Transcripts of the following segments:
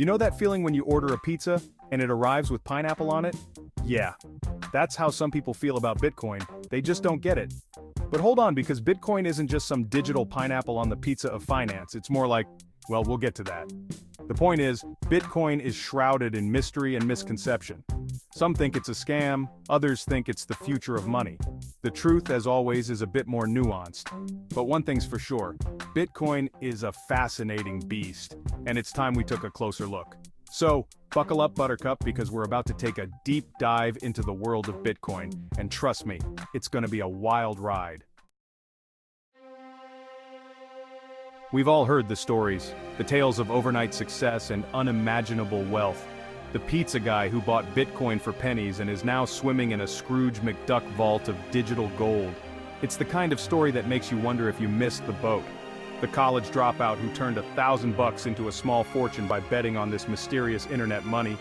You know that feeling when you order a pizza and it arrives with pineapple on it? Yeah, that's how some people feel about Bitcoin, they just don't get it. But hold on, because Bitcoin isn't just some digital pineapple on the pizza of finance, it's more like, well, we'll get to that. The point is, Bitcoin is shrouded in mystery and misconception. Some think it's a scam, others think it's the future of money. The truth, as always, is a bit more nuanced. But one thing's for sure, Bitcoin is a fascinating beast, and it's time we took a closer look. So, buckle up, Buttercup, because we're about to take a deep dive into the world of Bitcoin, and trust me, it's gonna be a wild ride. We've all heard the stories, the tales of overnight success and unimaginable wealth. The pizza guy who bought Bitcoin for pennies and is now swimming in a Scrooge McDuck vault of digital gold. It's the kind of story that makes you wonder if you missed the boat. The college dropout who turned $1,000 into a small fortune by betting on this mysterious internet money.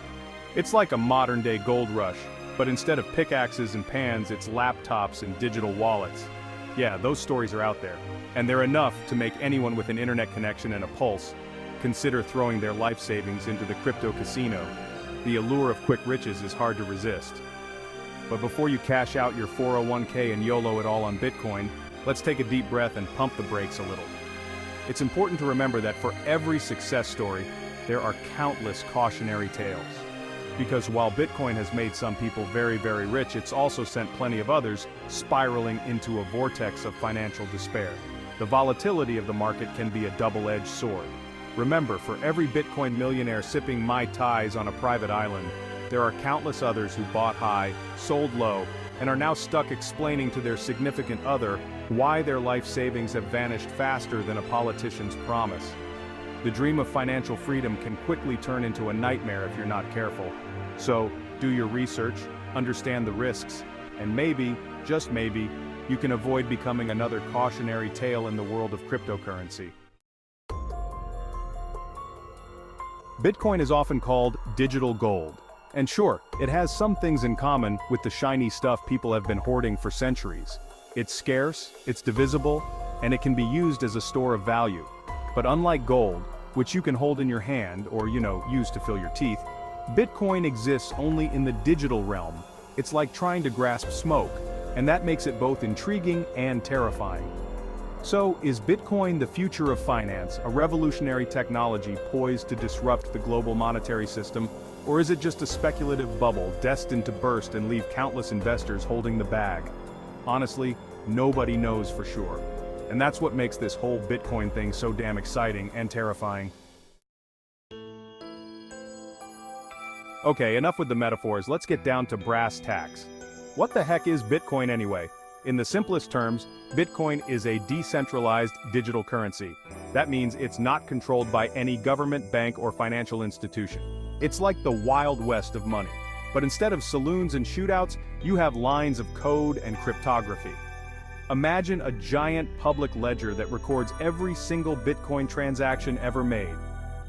It's like a modern-day gold rush, but instead of pickaxes and pans, it's laptops and digital wallets. Yeah, those stories are out there, and they're enough to make anyone with an internet connection and a pulse consider throwing their life savings into the crypto casino. The allure of quick riches is hard to resist. But before you cash out your 401k and YOLO it all on Bitcoin, let's take a deep breath and pump the brakes a little. It's important to remember that for every success story, there are countless cautionary tales. Because while Bitcoin has made some people very, very rich, it's also sent plenty of others spiraling into a vortex of financial despair. The volatility of the market can be a double-edged sword. Remember, for every Bitcoin millionaire sipping Mai Tais on a private island, there are countless others who bought high, sold low, and are now stuck explaining to their significant other why their life savings have vanished faster than a politician's promise. The dream of financial freedom can quickly turn into a nightmare if you're not careful. So, do your research, understand the risks, and maybe, just maybe, you can avoid becoming another cautionary tale in the world of cryptocurrency. Bitcoin is often called digital gold. And sure, it has some things in common with the shiny stuff people have been hoarding for centuries. It's scarce, it's divisible, and it can be used as a store of value. But unlike gold, which you can hold in your hand or, use to fill your teeth, Bitcoin exists only in the digital realm. It's like trying to grasp smoke, and that makes it both intriguing and terrifying. So, is Bitcoin the future of finance, a revolutionary technology poised to disrupt the global monetary system, or is it just a speculative bubble destined to burst and leave countless investors holding the bag? Honestly, nobody knows for sure. And that's what makes this whole Bitcoin thing so damn exciting and terrifying. Okay, enough with the metaphors, let's get down to brass tacks. What the heck is Bitcoin anyway? In the simplest terms, Bitcoin is a decentralized digital currency. That means it's not controlled by any government, bank, or financial institution. It's like the Wild West of money. But instead of saloons and shootouts, you have lines of code and cryptography. Imagine a giant public ledger that records every single Bitcoin transaction ever made.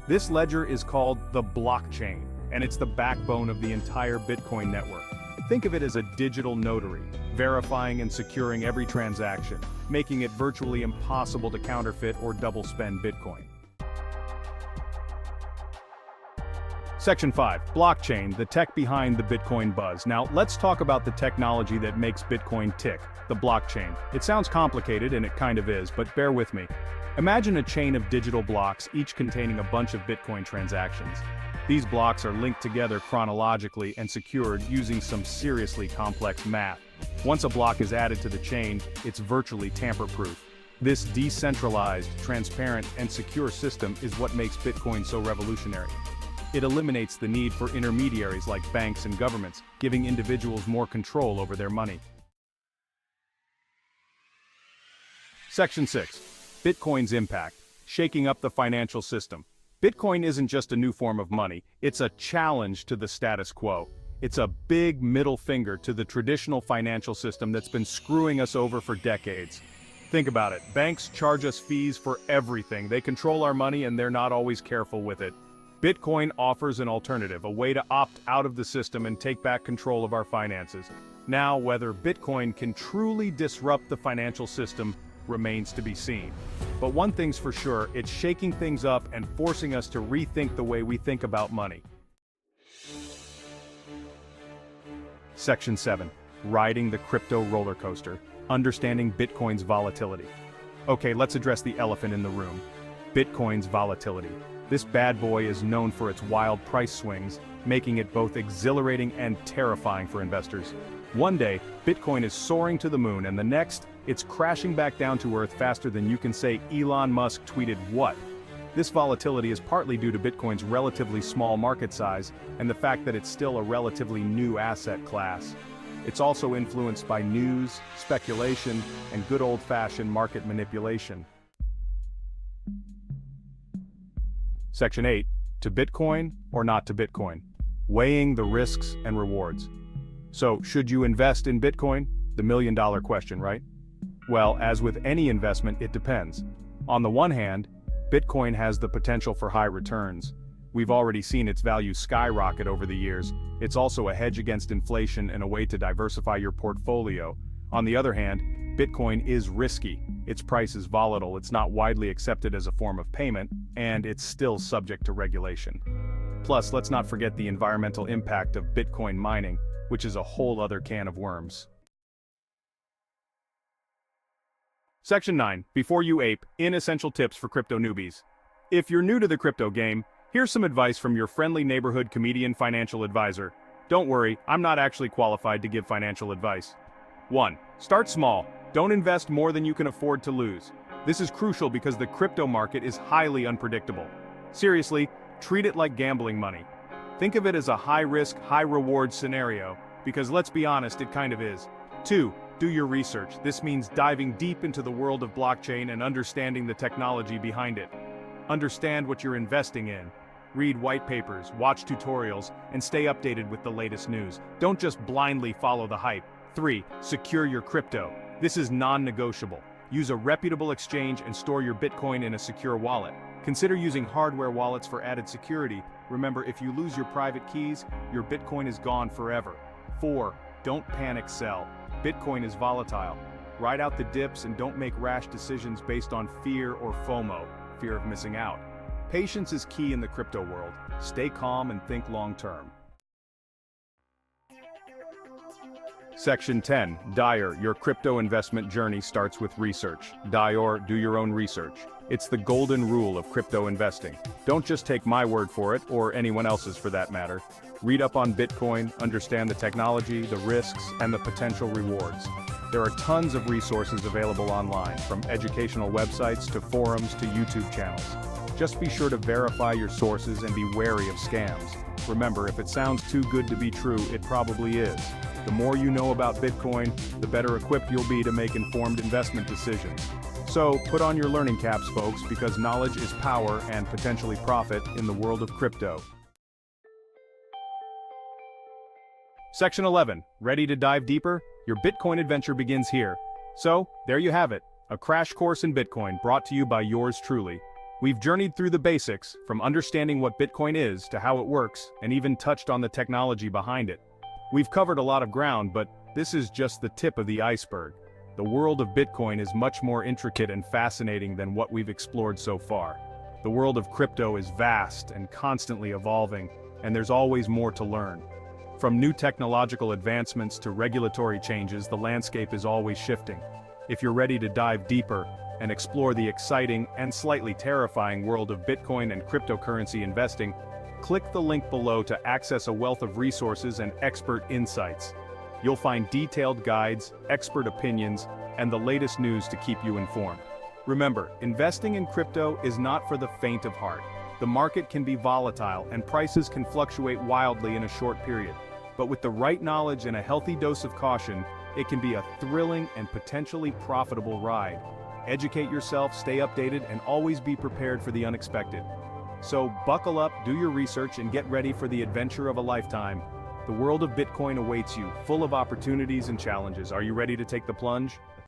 This ledger is called the blockchain, and it's the backbone of the entire Bitcoin network. Think of it as a digital notary, verifying and securing every transaction, making it virtually impossible to counterfeit or double-spend Bitcoin. Section 5. Blockchain, the tech behind the Bitcoin buzz. Now, let's talk about the technology that makes Bitcoin tick, the blockchain. It sounds complicated, and it kind of is, but bear with me. Imagine a chain of digital blocks, each containing a bunch of Bitcoin transactions. These blocks are linked together chronologically and secured using some seriously complex math. Once a block is added to the chain, it's virtually tamper-proof. This decentralized, transparent, and secure system is what makes Bitcoin so revolutionary. It eliminates the need for intermediaries like banks and governments, giving individuals more control over their money. Section 6. Bitcoin's impact, shaking up the financial system. Bitcoin isn't just a new form of money, it's a challenge to the status quo. It's a big middle finger to the traditional financial system that's been screwing us over for decades. Think about it, banks charge us fees for everything. They control our money and they're not always careful with it. Bitcoin offers an alternative, a way to opt out of the system and take back control of our finances. Now, whether Bitcoin can truly disrupt the financial system remains to be seen. But one thing's for sure, it's shaking things up and forcing us to rethink the way we think about money. Section 7. Riding the crypto roller coaster. Understanding Bitcoin's volatility. Okay, let's address the elephant in the room. Bitcoin's volatility. This bad boy is known for its wild price swings, making it both exhilarating and terrifying for investors. One day, Bitcoin is soaring to the moon, and the next, it's crashing back down to earth faster than you can say Elon Musk tweeted what. This volatility is partly due to Bitcoin's relatively small market size and the fact that it's still a relatively new asset class. It's also influenced by news, speculation, and good old-fashioned market manipulation. Section 8. To Bitcoin or not to Bitcoin? Weighing the risks and rewards. So, should you invest in Bitcoin? The million-dollar question, right? Well, as with any investment, it depends. On the one hand, Bitcoin has the potential for high returns. We've already seen its value skyrocket over the years. It's also a hedge against inflation and a way to diversify your portfolio. On the other hand, Bitcoin is risky. Its price is volatile, it's not widely accepted as a form of payment, and it's still subject to regulation. Plus, let's not forget the environmental impact of Bitcoin mining, which is a whole other can of worms. Section 9. Before you ape, inessential tips for crypto newbies. If you're new to the crypto game, here's some advice from your friendly neighborhood comedian financial advisor. Don't worry, I'm not actually qualified to give financial advice. 1. Start small. Don't invest more than you can afford to lose. This is crucial because the crypto market is highly unpredictable. Seriously, treat it like gambling money. Think of it as a high-risk, high-reward scenario, because let's be honest, it kind of is. 2. Do your research. This means diving deep into the world of blockchain and understanding the technology behind it. Understand what you're investing in. Read white papers, watch tutorials, and stay updated with the latest news. Don't just blindly follow the hype. 3. Secure your crypto. This is non-negotiable. Use a reputable exchange and store your Bitcoin in a secure wallet. Consider using hardware wallets for added security. Remember, if you lose your private keys, your Bitcoin is gone forever. 4. Don't panic sell. Bitcoin is volatile. Ride out the dips and don't make rash decisions based on fear or FOMO, fear of missing out. Patience is key in the crypto world. Stay calm and think long-term. Section 10. Dyer, your crypto investment journey starts with research. Dyer, do your own research. It's the golden rule of crypto investing. Don't just take my word for it, or anyone else's for that matter. Read up on Bitcoin, understand the technology, the risks, and the potential rewards. There are tons of resources available online, from educational websites to forums to YouTube channels. Just be sure to verify your sources and be wary of scams. Remember, if it sounds too good to be true, it probably is. The more you know about Bitcoin, the better equipped you'll be to make informed investment decisions. So, put on your learning caps, folks, because knowledge is power and potentially profit in the world of crypto. Section 11. Ready to dive deeper? Your Bitcoin adventure begins here. So, there you have it, a crash course in Bitcoin brought to you by yours truly. We've journeyed through the basics, from understanding what Bitcoin is to how it works, and even touched on the technology behind it. We've covered a lot of ground, but this is just the tip of the iceberg. The world of Bitcoin is much more intricate and fascinating than what we've explored so far. The world of crypto is vast and constantly evolving, and there's always more to learn. From new technological advancements to regulatory changes, the landscape is always shifting. If you're ready to dive deeper and explore the exciting and slightly terrifying world of Bitcoin and cryptocurrency investing, click the link below to access a wealth of resources and expert insights. You'll find detailed guides, expert opinions, and the latest news to keep you informed. Remember, investing in crypto is not for the faint of heart. The market can be volatile and prices can fluctuate wildly in a short period. But with the right knowledge and a healthy dose of caution, it can be a thrilling and potentially profitable ride. Educate yourself, stay updated, and always be prepared for the unexpected. So buckle up, do your research, and get ready for the adventure of a lifetime. The world of Bitcoin awaits you, full of opportunities and challenges. Are you ready to take the plunge?